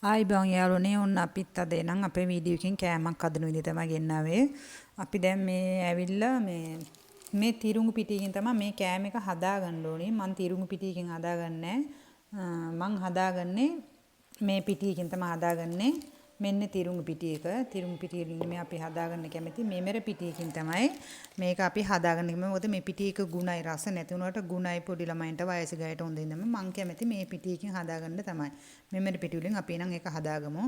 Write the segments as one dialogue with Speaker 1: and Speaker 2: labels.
Speaker 1: ආයිබං යාළුවනේ ඔන්න අපිත් අද එනම් අපේ වීඩියෝ එකකින් කෑමක් හදන විදිහ තමයි ගෙන්නාවේ. අපි දැන් මේ ඇවිල්ලා මේ තිරුඟු පිටියකින් තමයි මේ කෑම එක හදාගන්න ඕනේ. මම තිරුඟු පිටියකින් හදාගන්නේ මං හදාගන්නේ මේ පිටියකින් තමයි හදාගන්නේ. මෙන්න තිරුඟු පිටි එක. තිරුඟු පිටියකින් මේ අපි හදාගන්න කැමති මෙමෙර පිටියකින් තමයි මේක අපි හදාගන්න කැමති. මොකද මේ පිටි එක ගුණයි රස නැති වුණාට ගුණයි පොඩි ළමයින්ට වයස ගායට හොඳ ඉඳන්ම මං කැමති මේ පිටියකින් හදාගන්න තමයි. මෙමෙර පිටි වලින් අපි නම් ඒක හදාගමු.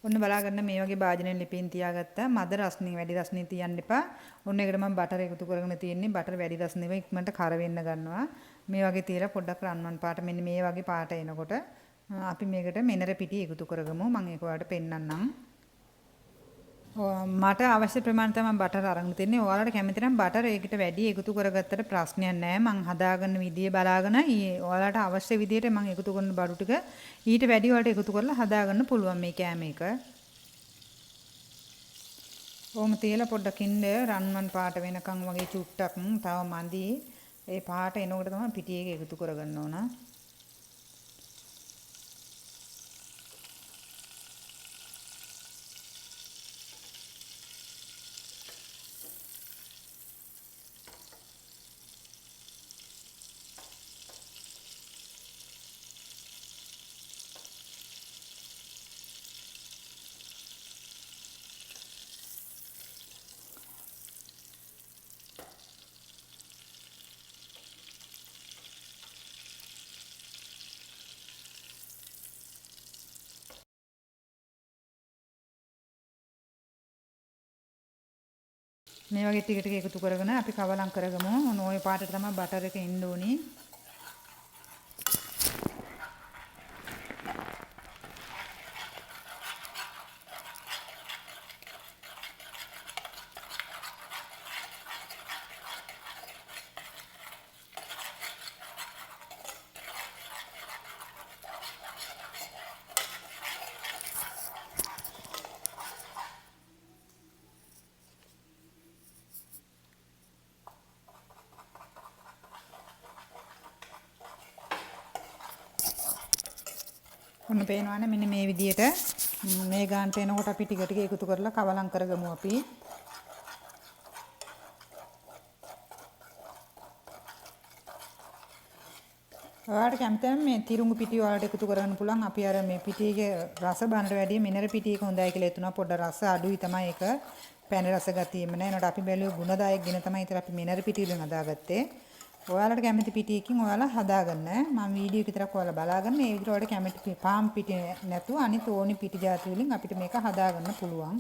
Speaker 1: ඔන්න බලාගන්න මේ වගේ භාජනයෙන් ලිපින් තියාගත්තා. මද රස්නේ වැඩි රස්නේ තියන්න එපා. ඔන්න ඒකට මම බටර් එකතු කරගෙන තියෙන්නේ. බටර් වැඩි රස් නෙවෙයි ඉක්මනට කර වෙන්න ගන්නවා. මේ වගේ තියලා පොඩ්ඩක් රන්වන් පාට මෙන්න මේ වගේ පාට එනකොට අපි මේකට මෙනර පිටි එකතු කරගමු. මම ඒක ඔයාලට පෙන්නන්නම්. මට අවශ්‍ය ප්‍රමාණය තමයි බටර් අරන් තින්නේ. ඔයාලට කැමති නම් බටර් ඒකට වැඩි එකතු කරගත්තට ප්‍රශ්නයක් නැහැ. මං හදාගන්න විදිය බලාගෙන ඔයාලට අවශ්‍ය විදියට මං එකතු කරන බඩු ටික ඊට වැඩි වලට එකතු කරලා හදාගන්න පුළුවන් මේ කෑම එක. ඕම තියලා පොඩ්ඩක් ඉන්න රන්වන් පාට වෙනකන් වගේ චුට්ටක් තව මදි. ඒ පාට එනකොට තමයි පිටි එක එකතු කරගන්න ඕන. මේ වගේ ටික ටික එකතු කරගෙන අපි කවලම් කරගමු. ඔන්න ওই පාටට තමයි බටර් එක එන්න ඕනි. ඔන්න පේනවනේ මෙන්න මේ විදියට මේ ගානට එනකොට අපි ටික ටික එකතු කරලා කවලම් කරගමු අපි. ඔයාලට කැමති නම් මේ තිරුඟු පිටි ඔයාලට එකතු කරගන්න පුළුවන්. අපි අර මේ පිටියේ රස බානට වැඩිය මිනර පිටි එක හොඳයි කියලා හිතුණා. පොඩ්ඩක් රස අඩුයි තමයි ඒක. පැණි රස ගතියෙම නැහැ. ඒනට අපි බැලුවේ ගුණදායක ගෙන තමයි ඉතින් අපි මිනර පිටි වලින් හදාගත්තේ. ඔයාලට කැමති පිටියකින් ඔයාලා හදාගන්න. මම වීඩියෝ එක විතරක් ඔයාලා බලාගන්න. මේ විදිහට ඔයාලට කැමති පාම් පිටි නැතුව අනිත් ඕනි පිටි ಜಾති වලින් අපිට මේක හදාගන්න පුළුවන්.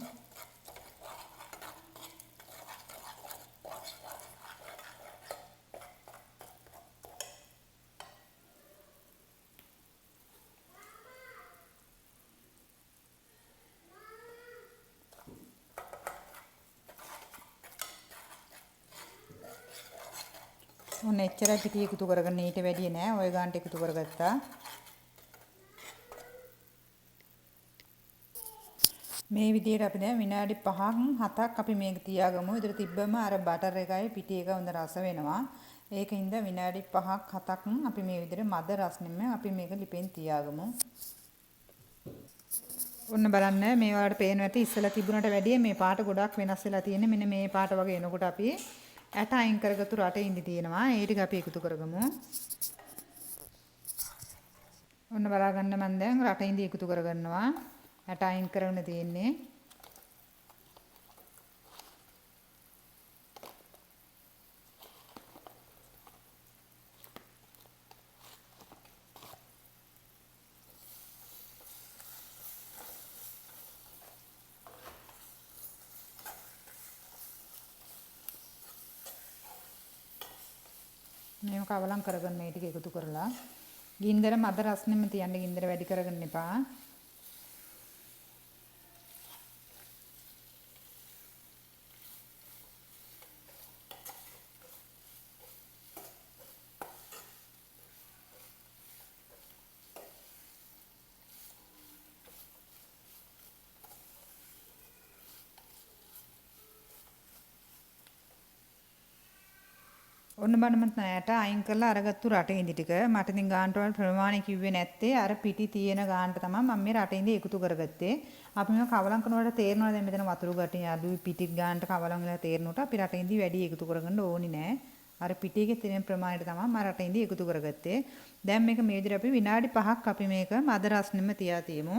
Speaker 1: ඔන්න එච්චරයි පිටි එකතු කරගන්න ඊට වැඩිය නෑ. ඔය ගානට එකතු කරගත්තා. මේ විදිහට අපි දැන් විනාඩි 5ක් 7ක් අපි මේක තියාගමු. ඉතින් තිබ්බම අර බටර් එකයි පිටි එක හොඳ රස වෙනවා. ඒකින්ද විනාඩි 5ක් 7ක් අපි මේ විදිහට මද රස්නෙම අපි මේක ලිපෙන් තියාගමු. ඔන්න බලන්න මේ වලට පේනවා ඇති ඉස්සලා තිබුණට වැඩිය මේ පාට ගොඩක් වෙනස් වෙලා තියෙන්නේ. මෙන්න මේ පාට වගේ එනකොට අපි ඇට අයින් කරගත්තු රටේ ඉඳි තියෙනවා. ඒ ටික අපි එකතු කරගමු. ඔන්න බලා ගන්න මම දැන් රටේ ඉඳි එකතු කරගන්නවා. ඇට අයින් කරගෙන තියෙන්නේ. මේක කවලම් කරගන්න මේ ටික එකතු කරලා ගින්දර මද රස්නෙම තියන්න. ගින්දර වැඩි කරගන්න එපා. ඔන්න බලන්න මම ඇට අයින් කරලා අරගත්තු රටේ ඉඳි ටික මට ඉතින් ගානට වල ප්‍රමාණය කිව්වේ නැත්තේ අර පිටි තියෙන ගානට තමයි මම මේ රටේ ඉඳි එකතු කරගත්තේ. අපි මේ කවලම් කරනකොට තේරෙනවා දැන් මෙතන වතුරු ගැටි අඩුයි පිටි ගානට කවලම් වෙලා තේරෙනකොට අපි රටේ ඉඳි වැඩි එකතු කරගන්න ඕනි නෑ. අර පිටියේ තියෙන ප්‍රමාණයට තමයි මම රටේ ඉඳි එකතු කරගත්තේ. දැන් මේක මේ විදිහට අපි විනාඩි 5ක් අපි මේක මද රස්නෙම තියා තියමු.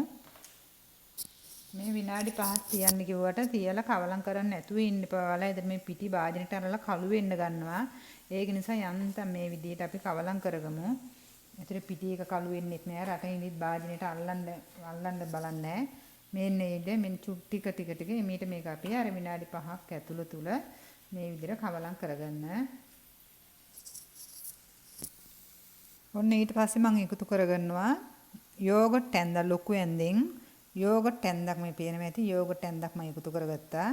Speaker 1: මේ විනාඩි 5ක් තියන්න කිව්වට තියලා කවලම් කරන්න නැතුව ඉන්න පාවලා ඉතින් මේ පිටි භාජනෙට අරලා කළු වෙන්න ගන්නවා. ඒක නිසා යන්තම් මේ විදිහට අපි කවලම් කරගමු. ඒතර පිටි එක කළු වෙන්නෙත් නෑ. රටින් ඉඳිත් භාජනෙට අල්ලන්න බලන්නේ. මෙන්න ඊට මෙන්න ටික ටික මේක අපි අර විනාඩි 5ක් ඇතුළත තුල මේ විදිහට කවලම් කරගන්න. ඔන්න ඊට පස්සේ මම එකතු කරගන්නවා යෝගට් ඇඳ ලොකු ඇඳෙන් යෝගට් ඇඳක් මේ පේනවා ඇති යෝගට් ඇඳක් මම එකතු කරගත්තා.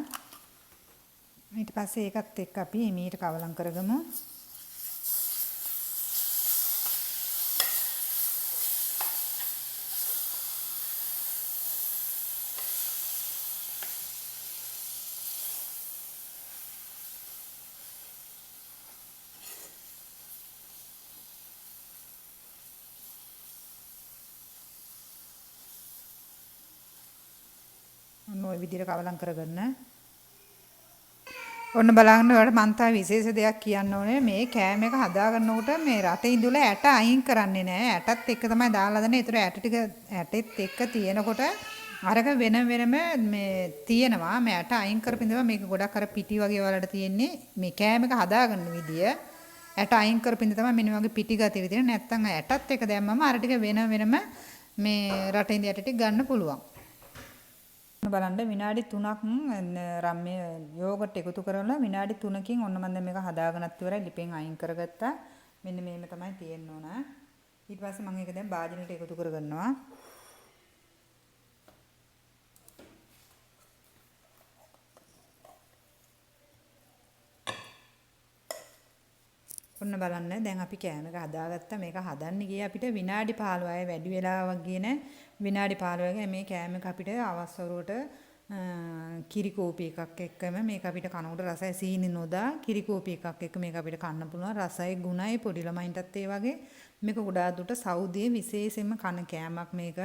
Speaker 1: ඊට පස්සේ ඒකත් එක්ක අපි මීට කවලම් කරගමු. ඔය විදිහට කවලම් කරගන්න. ඔන්න බලන්න ඔයාලට මම තා විශේෂ දෙයක් කියන්න ඕනේ මේ කෑම එක හදා ගන්නකොට මේ රටේ ඉඳලා ඇට අයින් කරන්නේ නැහැ. ඇටත් එක්ක තමයි දාලා දෙන්නේ. ඒතර ඇට ටික ඇටෙත් එක්ක තියෙනකොට අරක වෙනම මේ තියෙනවා. මේ ඇට අයින් කරපින්දම මේක ගොඩක් අර පිටි වගේ වලට තියෙන්නේ. මේ කෑම එක හදා ගන්න විදිය ඇට අයින් කරපින්ද තමයි මෙන්න වගේ පිටි ගතිය තියෙන. නැත්තම් ඇටත් එක්ක දැම්මම අර ටික වෙනම මේ රටේ ඉඳ ඇට ටික ගන්න පුළුවන්. බලන්න විනාඩි 3ක් රම්මේ යෝගට් එකතු කරලා විනාඩි 3කින් ඔන්න මම දැන් මේක හදාගෙනත් ඉවරයි ලිපෙන් අයින් කරගත්තා. මෙන්න මේම තමයි තියෙන්න ඕන. ඊට පස්සේ මම ඒක දැන් භාජනෙට එකතු කරගන්නවා. ඔන්න බලන්න දැන් අපි කෑම එක හදාගත්තා. මේක හදන්න ගියේ අපිට විනාඩි 15යි වැඩි වෙලාවක් ගියේ නෑ. විනාඩි 15ක මේ කෑම එක අපිට අවස්වරුවට කිරි කෝපි එකක් එක්කම මේක අපිට කනකොට රසය සීනි නොදා කිරි කෝපි එකක් එක්ක මේක අපිට කන්න පුළුවන්. රසයි ගුණයි පොඩි ළමයින්ටත් ඒ වගේ මේක ගොඩාක් දුරට සෞදියේ විශේෂයෙන්ම කන කෑමක් මේක.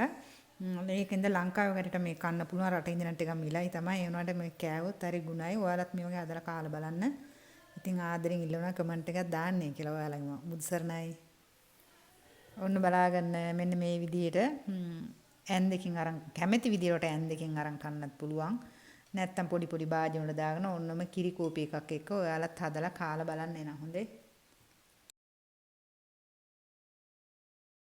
Speaker 1: මේකෙන්ද ලංකාවේ කටට මේ කන්න පුළුවන්. රටින් ඉඳන් ටිකක් මිලයි තමයි. ඒ වුණාට මේ කෑවොත් හරි ගුණයි. ඔයාලත් මේ වගේ හදලා කාලා බලන්න. ඉතින් ආදරෙන් ඉල්ලනවා කමෙන්ට් එකක් දාන්නේ කියලා ඔයාලගේ මුද්සරණයි. ඔන්න බලාගන්න මෙන්න මේ විදිහට ඇන්දකින් අරන් කැමැති විදිහට ඇන්දකින් අරන් කන්නත් පුළුවන්. නැත්තම් පොඩි භාජන වල දාගෙන ඔන්නම කිරි කෝපි එකක් එක්ක ඔයාලත් හදලා කාලා බලන්න එන හොඳේ.